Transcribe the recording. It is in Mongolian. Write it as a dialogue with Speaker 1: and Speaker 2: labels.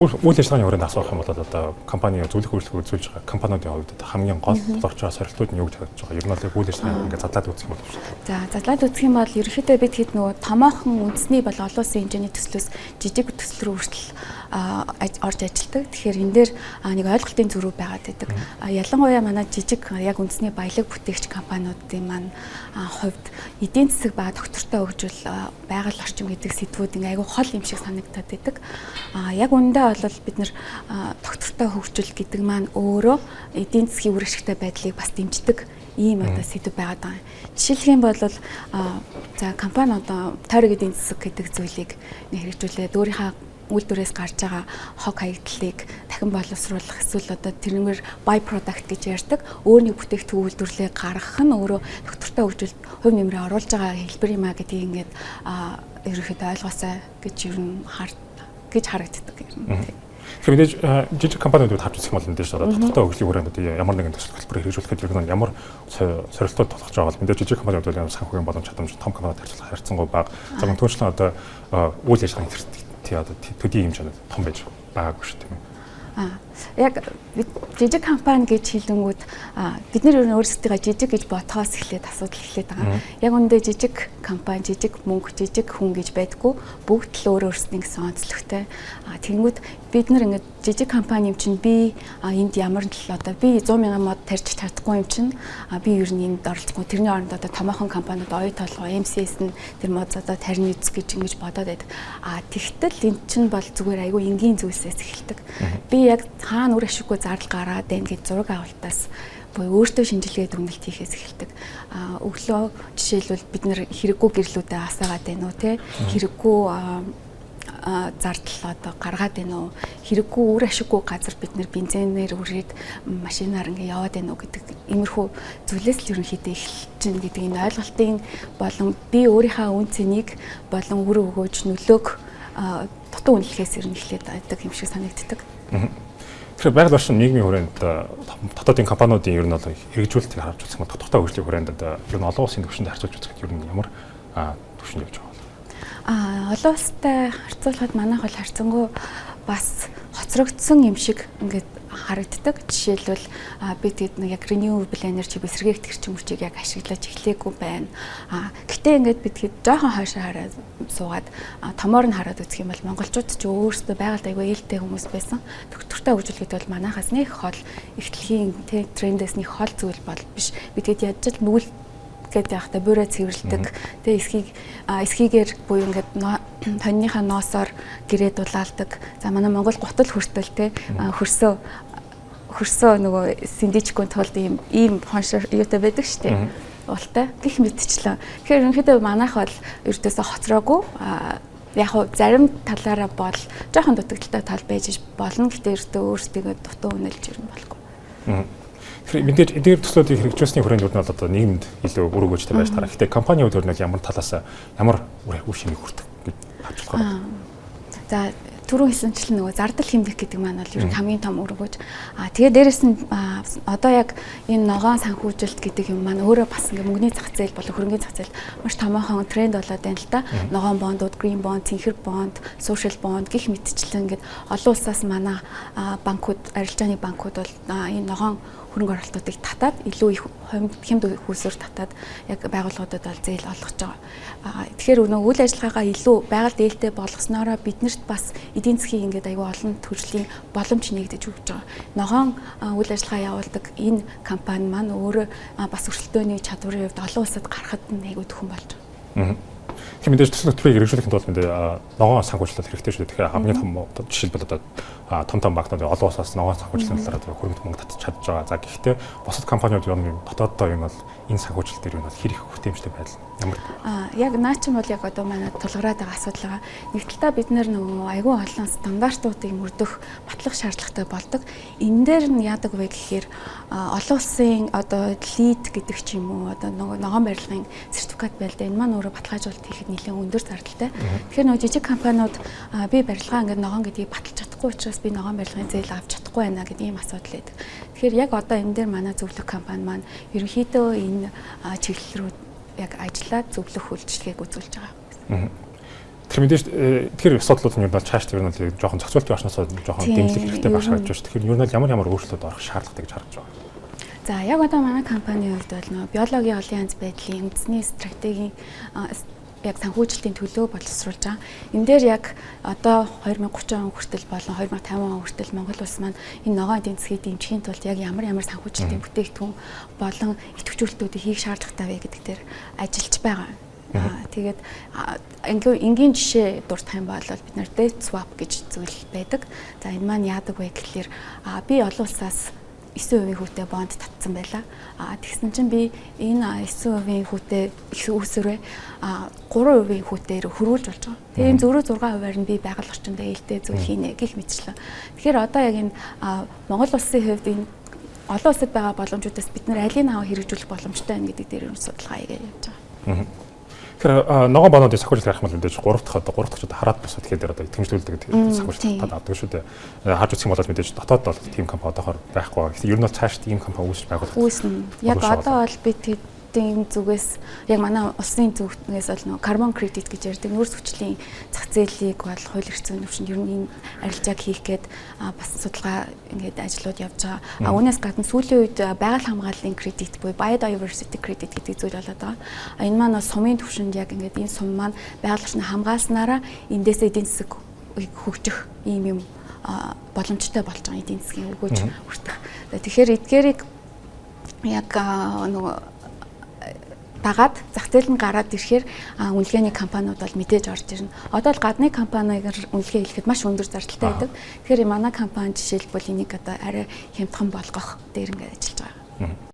Speaker 1: Үйл ажиллагааны хүрээнд асуух юм бол одоо компани зөвлөх үйлчлэг үзүүлж байгаа компаниудын хувьд хамгийн гол толгорч байгаа сорилтууд нь юу гэж харагдаж байгаа? Ер нь л үйл ажиллагаа ингээд задлаад үзэх юм бол шүү.
Speaker 2: За задлаад үзэх юм бол ерөнхийдөө бид хэд нөгөө томоохон үндэсний бол олон улсын хэмжээний төслөөс жижиг төсөл рүү хүртэл орж ажилладаг. Тэгэхээр энэ дээр нэг ойлголтын зөрүү байгаад байдаг. Ялангуяа манай жижиг яг үндэсний баялаг бүтээгч компаниудын маань хувьд эдийн засаг ба доктортой хөгжил байгаль орчин гэдэг сэдвүүд ингээ айгүй хол юм шиг санагдаад байдаг. Яг үүндээ бол бид нэр доктортой хөгжил гэдэг маань өөрөө эдийн засгийн үр ашигтай байдлыг бас дэмждэг ийм одоо сэдв байгаад байгаа. Жишээлх юм бол за компани одоо тойрог эдийн засаг гэдэг зүйлийг хэрэгжүүлээд өөрийнхөө үйлдвэрээс гарч байгаа хог хаягдлыг дахин боловсруулах эсвэл одоо тэрнээр by product гэж ярьдаг өөрийн бүтээгдэхүүн үйлдвэрлэлийг гаргах нь өөрөө доктортой хөгжилд хувь нэмрээ оруулж байгаа хэлбэр юм а гэдгийг ингээд ерөнхийдөө ойлгоосай гэж ер нь харагддаг юм.
Speaker 1: Тэгэхээр мэдээж жижиг компаниудад харж үзэх юм бол мэдээж доктортой хөгжлийн хүрээнд одоо ямар нэгэн төсөл хэлбэрээр хэрэгжүүлэхэд ер нь ямар сорилтууд толгож байгаа бол мэдээж жижиг компаниуд бол санхүүгийн боломж чадамж том компаниуд харьцангуй бага. За мөн түүнчлэн одоо үйл ажиллагааны одоо төдий хэмжээнд том байж байгаагүй шүү дээ.
Speaker 2: Яг жижиг компани гэж хэлэнгүүд бид нар ер нь өөрсдөө жижиг гэж бодхоос эхлээд асуудал эхлээд байгаа. Яг үндэ жижиг компани, жижиг мөнгө, жижиг хүн гэж байдгүй бүгд л өөр өөрсдийн гэсэн онцлогтой. Тэгэнгүүт бид нар ингээд жижиг компани юм чинь би энд ямар л одоо би 100,000 мод тарьж чадахгүй юм чинь би ер нь энд оролцохгүй. Тэрний оронд одоо томоохон компаниуд оюу толгой MCS нь тэр мод одоо тарьны эз гэж ингэж бодоод байдаг. Тэгтэл энэ чинь бол зүгээр айгүй энгийн зүйлсээс эхэлдэг. Би яг хаана үр ашиггүй зардал гараад байна гэж зураг авалтаас буюу өөртөө шинжилгээ дүгнэлт хийхээс эхэлдэг. Өглөө жишээлбэл бид нэр хэрэггүй гэрлүүдээ асаагаад байна уу те хэрэггүй зардал одоо гаргаад байна уу хэрэггүй үр ашиггүй газар бид нэр бензинээр үрээд машинаар ингээ яваад байна уу гэдэг иймэрхүү зүйлээс л ерөнхийдөө эхэлж гин гэдэг энэ ойлголтын болон би өөрийнхөө үн цэнийг болон үр өгөөж нөлөөг дутуу үнэлэхээс ер нь эхлээд байдаг юм шиг санагддаг.
Speaker 1: Тэгэхээр байгаль орчин нийгмийн хүрээнд дотоодын компаниудын ер нь бол хэрэгжүүлэлтийг харж үзэх юм бол доктортой хөгжлийн хүрээнд ер нь олон улсын түвшинд харьцуулж үзэхэд ер нь ямар түвшинд явж байгаа вэ?
Speaker 2: Олон улстай харьцуулахад манайх бол харьцангуй бас хоцрогдсон юм шиг ингээд харагддаг. Жишээлбэл бид яг renewable energy бэсэргээх тэрчим хүчийг яг ашиглаж эхлэегүй байна. Гэтэ ингээд бид жоохон хойшоо хараад суугаад томоор нь хараад үзэх юм бол монголчууд ч өөрсдөө байгальд айгүй ээлтэй хүмүүс байсан. Доктортой хөгжил гэдэг бол манайхаас нэг хол эхлэхийн трендээс нэг хол зүйл бол биш. Бид хэд яаж л нүгэл гэдэг яхта бүрээ цэвэрлдэг. Тэгээ эсхийгээр буюу ингээд тонныхаа ноосоор гэрээ дулаалдаг. За манай Монгол гутал хүртэл те хөрсөө нөгөө синдичгүй тулд ийм хоншор юутай байдаг штэ. Уултай гих мэдчлээ. Тэгэхээр ерөнхийдөө манайх бол ердөөсө хоцроогүй яг хөө зарим талаараа бол жоохон дутагдaltaй тал байж болно. Гэтэ ердөө өөрсдөө дутуу үнэлж ирнэ болохгүй.
Speaker 1: Мэдээж эдгээр төслүүдийг хэрэгжүүлсний хүрээнд нь бол одоо нийгэмд илүү үр өгөөжтэй байж таарах. Гэтэ компаниуд өөр нь ямар талаас ямар үр шимийг хүртэх гэж харж байгаа.
Speaker 2: За түрүү хэлсэнчлэн нөгөө зардал хэмжих гэдэг маань бол ер нь хамгийн том үр өгөөж. Тэгээ дээрэс нь одоо яг энэ ногоон санхүүжилт гэдэг юм маань өөрөө бас ингээ мөнгөний зах зээл болон хөрөнгөний зах зээл маш томоохон тренд болоод байна л да. Ногоон бондууд, green bond, цэнхэр бонд, social bond гэх мэтчлэн ингээд олон улсаас манай банкуд, арилжааны банкуд бол энэ ногоон хөрөнгө оруулалтуудыг татаад илүү их хэмд хүүсээр татаад яг байгууллагуудад бол зээл олгож байгаа. Тэгэхээр нөгөө үйл ажиллагаагаа илүү байгаль дээлтэй болгосноороо биднэрт бас эдийн засгийн ингээд аюу олон төрлийн боломж нэгдэж өгч байгаа. Ногоон үйл ажиллагаа явуулдаг энэ компани маань өөрөө бас өрсөлдөөний чадварын хувьд олон улсад гарахад аюу төхөн болж байгаа.
Speaker 1: Тэгэхээр мэдээж төсөл хөтөлбөрийг хэрэгжүүлэхэд бол мэдээ ногоон санхүүжилт хэрэгтэй шүү дээ. Тэгэхээр хамгийн том жишээлбэл одоо том банкнууд олон улсаас ногоон санхүүжилтийн талаар хөрөнгө мөнгө татж чадж байгаа. За гэхдээ бусад компаниуд юм дотооддоо юм бол энэ санхүүжилт дээр нь бол хэр их хүртээмжтэй байдал ямар
Speaker 2: яг наач нь бол яг одоо манай тулгараад байгаа асуудал байгаа. Нэг талаа бид нөгөө аюул олон стандартуудыг мөрдөх батлах шаардлагатай болдог. Энэ дээр нь яадаг вэ гэхээр олон улсын одоо лид гэдэг ч юм уу одоо ногоон барилгын сертификат байлдаа энэ маань өөрөө баталгаажуулалт хийхэд нэлээд өндөр зардалтай. Тэгэхээр нөгөө жижиг компаниуд би барилгаа ингээд ногоон гэдгийг баталж чадахгүй учраас би ногоон барилгын зээл авч чадахгүй байна гэдэг ийм асуудал байдаг. Тэгэхээр яг одоо энэ дээр манай зөвлөх компани маань ерөнхийдөө энэ чиглэл рүү яг ажиллаад зөвлөх үйлчлэгийг үзүүлж байгаа.
Speaker 1: Тэр мэдээж тэр асуудлууд нь юу бол цааш тэр нь жоохон зохицуултын орчноосоо жоохон дэмжлэг хэрэгтэй байх шаардж байна. Тэгэхээр юу нь ямар өөрчлөлт орох шаардлагатай гэж харж байгаа.
Speaker 2: За яг одоо манай компанийн хувьд бол нөө биологийн олон янз байдлын үндэсний стратегийн яг санхүүжилтийн төлөө боловсруулж байгаа. Энэ дээр яг одоо 2030 он хүртэл болон 2050 он хүртэл Монгол улс маань энэ ногоон эдийн засгийг дэмжихийн тулд яг ямар санхүүжилтийн бүтээгдэхүүн болон идэвхжүүлэлтүүдийг хийх шаардлагатай вэ гэдэг дээр ажиллаж байгаа. Тэгээд энгийн жишээ дурдах юм бол бид нар debt swap гэж зүйл байдаг. За энэ маань яадаг вэ гэхэлэр би олон улсаас 9% хүүтэй бонд татсан байла. Тэгсэн чинь би энэ 9% хүүтэй их үүсвэрээ 3% хүүтээр хөрвүүлж болж байгаа. Тэгээ энэ зөрүү 6%-аар нь би байгаль орчинд ээлтэй зүйл хийнэ гэх мэтчлэн. Тэгэхээр одоо яг энэ Монгол улсын хувьд энэ олон улсад байгаа боломжуудаас бид нар алийг аваа хэрэгжүүлэх боломжтой байна гэдэг дээр судалгаа хийгээд явж байгаа.
Speaker 1: Тэгэхээр ногоон бануудын сахиулж гарах юм бол мэдээж 3 дахь одоо хараад босоод тэгэхээр одоо итгэмжлүүлдэг сахиулж татаад авдаг шүү дээ. Харж үзэх юм бол мэдээж дотоод бол тийм компани одоохоор байхгүй. Гэхдээ ер нь бол цааш тийм компани үүсэж байгуулах.
Speaker 2: Үүснэ. Яг одоо бол бид тэдний зүгээс яг манай улсын зүгээс бол карбон кредит гэж ярьдаг нүүрс хүчлийн зах зээлийг бол хууль эрх зүйн төвшөнд ер нь арилжааг хийх гээд бас судалгаа ингээд ажлууд явж байгаа. Үүнээс гадна сүүлийн үед байгаль хамгааллын кредит буюу biodiversity credit гэдэг зүйл болоод байгаа. Энэ маань бас сумын төвшөнд яг ингээд энэ сум маань байгаль орчныг хамгаалснараа эндээс эдийн засаг хөгжих ийм юм боломжтой болж байгаа эдийн засгийн өгөөж хүртэх. Тэгэхээр эдгээрийг яг нөгөө дагаад зах зээл нь гараад ирэхээр үнэлгээний компаниуд бол мэдээж орж ирнэ. Одоо л гадны компанигаар үнэлгээ хэлэхэд маш өндөр зардалтай байдаг. Тэгэхээр манай компани жишээлбэл энийг одоо арай хямдхан болгох дээр ингээд ажиллаж байгаа.